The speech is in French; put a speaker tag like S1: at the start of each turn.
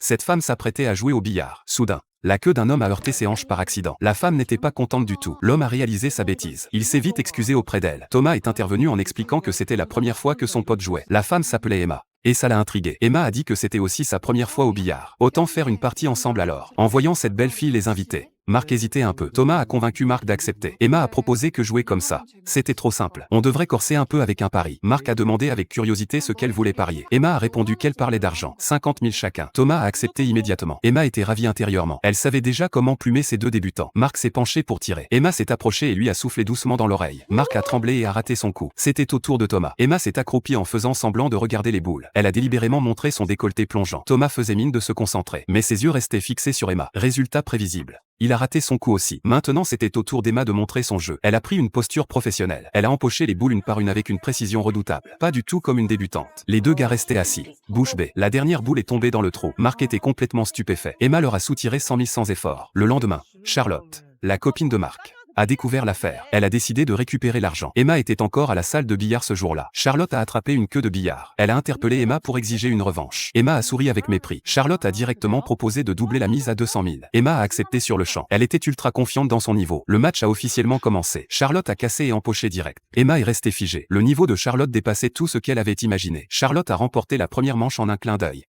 S1: Cette femme s'apprêtait à jouer au billard. Soudain, la queue d'un homme a heurté ses hanches par accident. La femme n'était pas contente du tout. L'homme a réalisé sa bêtise. Il s'est vite excusé auprès d'elle. Thomas est intervenu en expliquant que c'était la première fois que son pote jouait. La femme s'appelait Emma. Et ça l'a intrigué. Emma a dit que c'était aussi sa première fois au billard. Autant faire une partie ensemble alors. En voyant cette belle fille les inviter, Marc hésitait un peu. Thomas a convaincu Marc d'accepter. Emma a proposé que jouer comme ça, c'était trop simple. On devrait corser un peu avec un pari. Marc a demandé avec curiosité ce qu'elle voulait parier. Emma a répondu qu'elle parlait d'argent. 50 000 chacun. Thomas a accepté immédiatement. Emma était ravie intérieurement. Elle savait déjà comment plumer ses deux débutants. Marc s'est penché pour tirer. Emma s'est approchée et lui a soufflé doucement dans l'oreille. Marc a tremblé et a raté son coup. C'était au tour de Thomas. Emma s'est accroupie en faisant semblant de regarder les boules. Elle a délibérément montré son décolleté plongeant. Thomas faisait mine de se concentrer, mais ses yeux restaient fixés sur Emma. Résultat prévisible. Il a raté son coup aussi. Maintenant c'était au tour d'Emma de montrer son jeu. Elle a pris une posture professionnelle. Elle a empoché les boules une par une avec une précision redoutable. Pas du tout comme une débutante. Les deux gars restaient assis, bouche bée. La dernière boule est tombée dans le trou. Marc était complètement stupéfait. Emma leur a soutiré 100 000 sans effort. Le lendemain, Charlotte, la copine de Marc, a découvert l'affaire. Elle a décidé de récupérer l'argent. Emma était encore à la salle de billard ce jour-là. Charlotte a attrapé une queue de billard. Elle a interpellé Emma pour exiger une revanche. Emma a souri avec mépris. Charlotte a directement proposé de doubler la mise à 200 000. Emma a accepté sur le champ. Elle était ultra confiante dans son niveau. Le match a officiellement commencé. Charlotte a cassé et empoché direct. Emma est restée figée. Le niveau de Charlotte dépassait tout ce qu'elle avait imaginé. Charlotte a remporté la première manche en un clin d'œil.